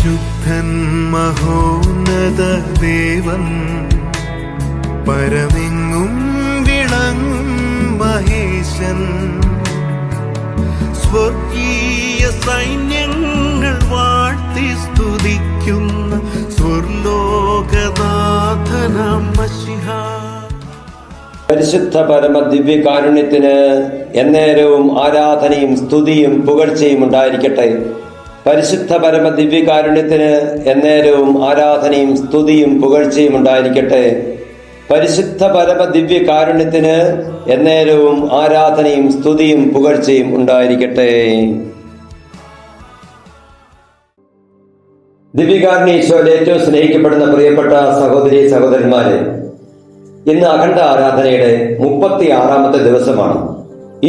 പരിശുദ്ധൻ മഹോന്നത ദേവൻ പരമെങ്ങും വിളങ്ങും മഹേശൻ സ്വർഗീയ സൈന്യങ്ങൾ വാഴ്ത്തി സ്തുതിക്കുന്ന സ്വർലോകനാഥനാം മശിഹാ. പരിശുദ്ധ പരമ ദിവ്യകാരുണ്യത്തിന് എന്നേരവും ആരാധനയും സ്തുതിയും പുകഴ്ചയും ഉണ്ടായിരിക്കട്ടെ. പരിശുദ്ധ പരമ ദിവ്യകാരുണ്യത്തിന് എന്നേരവും ആരാധനയും സ്തുതിയും പുകഴ്ചയും ഉണ്ടായിരിക്കട്ടെ. പരിശുദ്ധ പരമ ദിവ്യകാരുണ്യത്തിന് എന്നേരവും ആരാധനയും സ്തുതിയും പുകഴ്ചയും ഉണ്ടായിരിക്കട്ടെ. ദിവ്യകാരുണ്യ ഈശോയിൽ ഏറ്റവും സ്നേഹിക്കപ്പെടുന്ന പ്രിയപ്പെട്ട സഹോദരി സഹോദരന്മാരെ, ഇന്ന് അഖണ്ഡ ആരാധനയുടെ 36ാമത്തെ ദിവസമാണ്.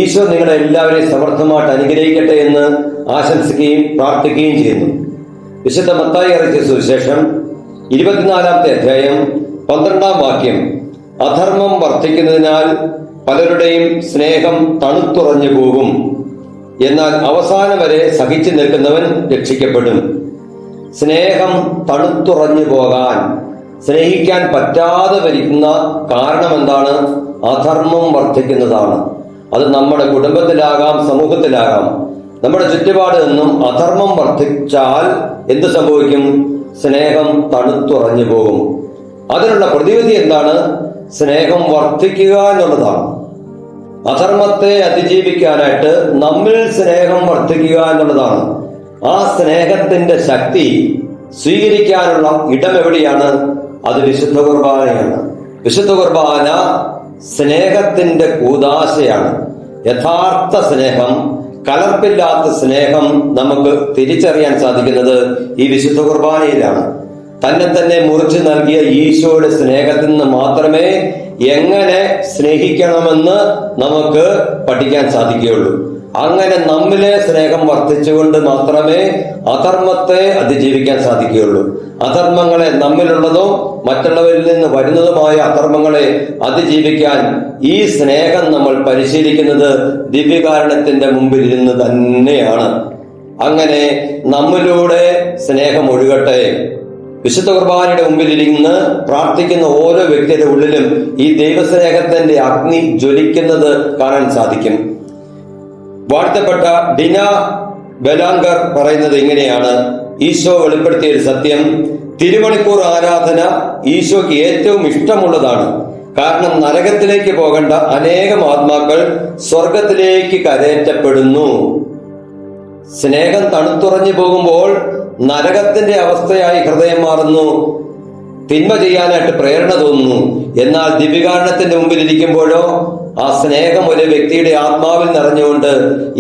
ഈശോ നിങ്ങളെ എല്ലാവരെയും സമർത്ഥമായിട്ട് അനുഗ്രഹിക്കട്ടെ എന്ന് ആശംസിക്കുകയും പ്രാർത്ഥിക്കുകയും ചെയ്യുന്നു. വിശുദ്ധ മത്തായി അറിയിച്ച സുവിശേഷം 24ാമത്തെ അധ്യായം 12ാം വാക്യം, അധർമ്മം വർദ്ധിക്കുന്നതിനാൽ പലരുടെയും സ്നേഹം തണുത്തുറഞ്ഞു പോകും, എന്നാൽ അവസാനം വരെ സഹിച്ചു നിൽക്കുന്നവൻ രക്ഷിക്കപ്പെടും. സ്നേഹം തണുത്തുറഞ്ഞു പോകാൻ, സ്നേഹിക്കാൻ പറ്റാതെ വരിക്കുന്ന കാരണം എന്താണ്? അധർമ്മം വർദ്ധിക്കുന്നതാണ്. അത് നമ്മുടെ കുടുംബത്തിലാകാം, സമൂഹത്തിലാകാം. നമ്മുടെ ചുറ്റുപാട് നിന്നും അധർമ്മം വർദ്ധിച്ചാൽ എന്ത് സംഭവിക്കും? സ്നേഹം തണുത്തുറഞ്ഞു പോകും. അതിനുള്ള പ്രതിവിധി എന്താണ്? സ്നേഹം വർദ്ധിക്കുക എന്നുള്ളതാണ്. അധർമ്മത്തെ അതിജീവിക്കാനായിട്ട് നമ്മിൽ സ്നേഹം വർദ്ധിക്കുക എന്നുള്ളതാണ്. ആ സ്നേഹത്തിന്റെ ശക്തി സ്വീകരിക്കാനുള്ള ഇടം എവിടെയാണ്? അത് വിശുദ്ധ കുർബാനയാണ്. വിശുദ്ധ കുർബാന സ്നേഹത്തിന്റെ കൂദാശയാണ്. യഥാർത്ഥ സ്നേഹം, കലർപ്പില്ലാത്ത സ്നേഹം നമുക്ക് തിരിച്ചറിയാൻ സാധിക്കുന്നത് ഈ വിശുദ്ധ കുർബാനയിലാണ്. തന്നെ മുറിച്ചു നൽകിയ ഈശോയുടെ സ്നേഹത്തിൽ നിന്ന് മാത്രമേ എങ്ങനെ സ്നേഹിക്കണമെന്ന് നമുക്ക് പഠിക്കാൻ സാധിക്കുകയുള്ളൂ. അങ്ങനെ നമ്മിലെ സ്നേഹം വർദ്ധിച്ചുകൊണ്ട് മാത്രമേ അധർമ്മത്തെ അതിജീവിക്കാൻ സാധിക്കുകയുള്ളൂ. അധർമ്മങ്ങളെ, നമ്മിലുള്ളതോ മറ്റുള്ളവരിൽ നിന്ന് വരുന്നതുമായ അധർമ്മങ്ങളെ അതിജീവിക്കാൻ ഈ സ്നേഹം നമ്മൾ പരിശീലിക്കുന്നത് ദിവ്യകാരുണ്യത്തിന്റെ മുമ്പിൽ ഇരുന്ന് തന്നെയാണ്. അങ്ങനെ നമ്മിലൂടെ സ്നേഹം ഒഴുകട്ടെ. വിശുദ്ധ കുർബാനയുടെ മുമ്പിൽ ഇരുന്ന് പ്രാർത്ഥിക്കുന്ന ഓരോ വ്യക്തിയുടെ ഉള്ളിലും ഈ ദൈവസ്നേഹത്തിന്റെ അഗ്നി ജ്വലിക്കുന്നത് കാണാൻ സാധിക്കും. വാഴ്ത്തപ്പെട്ട ഡിന ബലാങ്കർ പറയുന്നത് ഇങ്ങനെയാണ്: ഈശോ വെളിപ്പെടുത്തിയ ഒരു സത്യം, തിരുമണിക്കൂർ ആരാധന ഈശോയ്ക്ക് ഏറ്റവും ഇഷ്ടമുള്ളതാണ്. കാരണം നരകത്തിലേക്ക് പോകേണ്ട അനേകം ആത്മാക്കൾ സ്വർഗത്തിലേക്ക് കരയറ്റപ്പെടുന്നു. സ്നേഹം തണുത്തുറഞ്ഞു പോകുമ്പോൾ നരകത്തിന്റെ അവസ്ഥയായി ഹൃദയം മാറുന്നു. തിന്മ ചെയ്യാനായിട്ട് പ്രേരണ തോന്നുന്നു. എന്നാൽ ദിവ്യകാരുണ്യത്തിന്റെ മുമ്പിൽ ഇരിക്കുമ്പോഴോ ആ സ്നേഹം ഒരു വ്യക്തിയുടെ ആത്മാവിൽ നിറഞ്ഞുകൊണ്ട്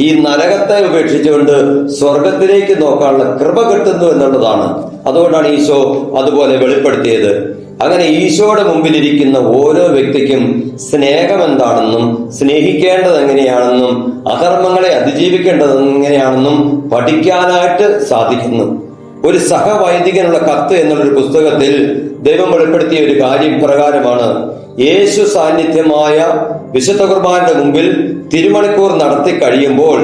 ഈ നരകത്തെ ഉപേക്ഷിച്ചുകൊണ്ട് സ്വർഗത്തിലേക്ക് നോക്കാനുള്ള കൃപ കിട്ടുന്നു എന്നുള്ളതാണ്. അതുകൊണ്ടാണ് ഈശോ അതുപോലെ വെളിപ്പെടുത്തിയത്. അങ്ങനെ ഈശോയുടെ മുമ്പിലിരിക്കുന്ന ഓരോ വ്യക്തിക്കും സ്നേഹം എന്താണെന്നും സ്നേഹിക്കേണ്ടത് എങ്ങനെയാണെന്നും അധർമ്മങ്ങളെ അതിജീവിക്കേണ്ടത് എങ്ങനെയാണെന്നും പഠിക്കാനായിട്ട് സാധിക്കുന്നു. ഒരു സഹവൈദികനുള്ള കത്ത് എന്നുള്ളൊരു പുസ്തകത്തിൽ ദൈവം വെളിപ്പെടുത്തിയ ഒരു കാര്യം പ്രകാരമാണ്: യേശു സാന്നിധ്യമായ വിശുദ്ധ കുർബാനയുടെ മുമ്പിൽ തിരുമണിക്കൂർ നടത്തി കഴിയുമ്പോൾ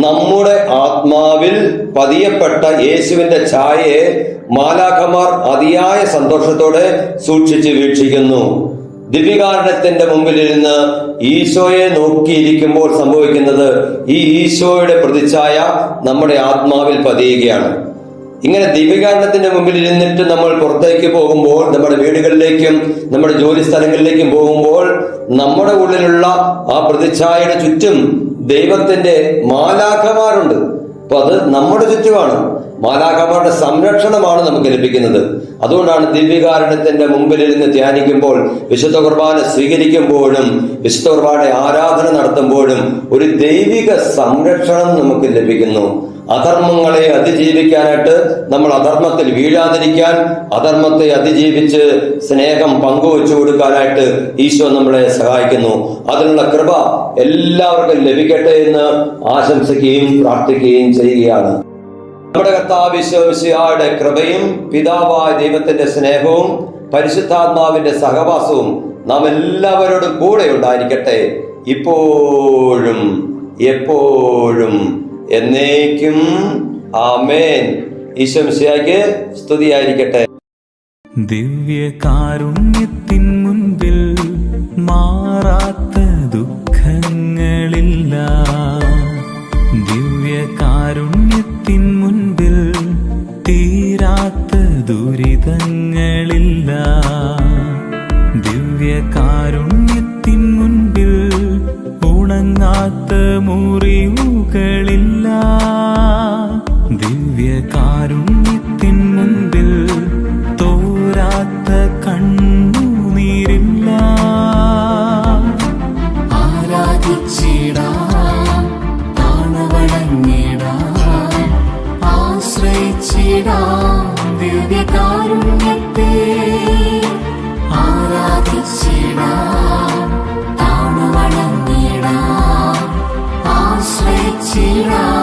നമ്മുടെ ആത്മാവിൽ പതിയപ്പെട്ട യേശുവിന്റെ ഛായയെ മാലാഖമാർ അതിയായ സന്തോഷത്തോടെ സൂക്ഷിച്ച് വീക്ഷിക്കുന്നു. ദിവ്യകാരുണ്യത്തിന്റെ മുമ്പിലിരുന്ന് ഈശോയെ നോക്കിയിരിക്കുമ്പോൾ സംഭവിക്കുന്നത് ഈ ഈശോയുടെ പ്രതിച്ഛായ നമ്മുടെ ആത്മാവിൽ പതിയുകയാണ്. ഇങ്ങനെ ദിവ്യകാരുണ്യത്തിന്റെ മുമ്പിൽ ഇരുന്നിട്ട് നമ്മൾ പുറത്തേക്ക് പോകുമ്പോൾ, നമ്മുടെ വീടുകളിലേക്കും നമ്മുടെ ജോലി സ്ഥലങ്ങളിലേക്കും പോകുമ്പോൾ നമ്മുടെ ഉള്ളിലുള്ള ആ പ്രതിച്ഛായയുടെ ചുറ്റും ദൈവത്തിന്റെ മാലാഖമാരുണ്ട്. അപ്പൊ അത് നമ്മുടെ ചുറ്റുമാണ്. മാലാഖമാരുടെ സംരക്ഷണമാണ് നമുക്ക് ലഭിക്കുന്നത്. അതുകൊണ്ടാണ് ദിവ്യകാരുണ്യത്തിന്റെ മുമ്പിലിരുന്ന് ധ്യാനിക്കുമ്പോൾ, വിശുദ്ധ കുർബാന സ്വീകരിക്കുമ്പോഴും വിശുദ്ധ കുർബാന ആരാധന നടത്തുമ്പോഴും ഒരു ദൈവിക സംരക്ഷണം നമുക്ക് ലഭിക്കുന്നു. അധർമ്മങ്ങളെ അതിജീവിക്കാനായിട്ട് നമ്മൾ അധർമ്മത്തിൽ വീഴാതിരിക്കാൻ, അധർമ്മത്തെ അതിജീവിച്ച് സ്നേഹം പങ്കുവച്ചു കൊടുക്കാനായിട്ട് ഈശോ നമ്മളെ സഹായിക്കുന്നു. അതിനുള്ള കൃപ എല്ലാവർക്കും ലഭിക്കട്ടെ എന്ന് ആശംസിക്കുകയും പ്രാർത്ഥിക്കുകയും ചെയ്യുകയാണ്. നമ്മുടെ കർത്താവ് ഈശോ മിശിഹായുടെ കൃപയും പിതാവായ ദൈവത്തിന്റെ സ്നേഹവും പരിശുദ്ധാത്മാവിന്റെ സഹവാസവും നാം എല്ലാവരോടും കൂടെ ഉണ്ടായിരിക്കട്ടെ, ഇപ്പോഴും എപ്പോഴും എന്നേക്കും. ആമേൻ. ഈശോ മിശിഹായ്ക്ക് സ്തുതിയായിരിക്കട്ടെ. ദിവ്യകാരുണ്യത്തിൻ മുൻപിൽ മാറാത്ത ദുഃഖങ്ങളില്ല. ദിവ്യകാരുണ്യത്തിൻ മുൻപിൽ തീരാത്ത ദുരിതങ്ങളില്ല. ദിവ്യകാരുണ്യത്തിൻ മുൻപിൽ ഉണങ്ങാത്ത മുറിവുകളില്ല. ദിവ്യകാരുണ്യത്തിൻ മുൻപിൽ തോരാത്ത കണ്ണുനീരില്ല. ആരാധിച്ചിടാം, താണവണങ്ങിടാം, ആശ്രയിച്ചിടാം ദിവ്യകാരുണ്യത്തെ. ആരാധിച്ചിടാം, താണവണങ്ങിടാം, ആശ്രയിച്ചിടാം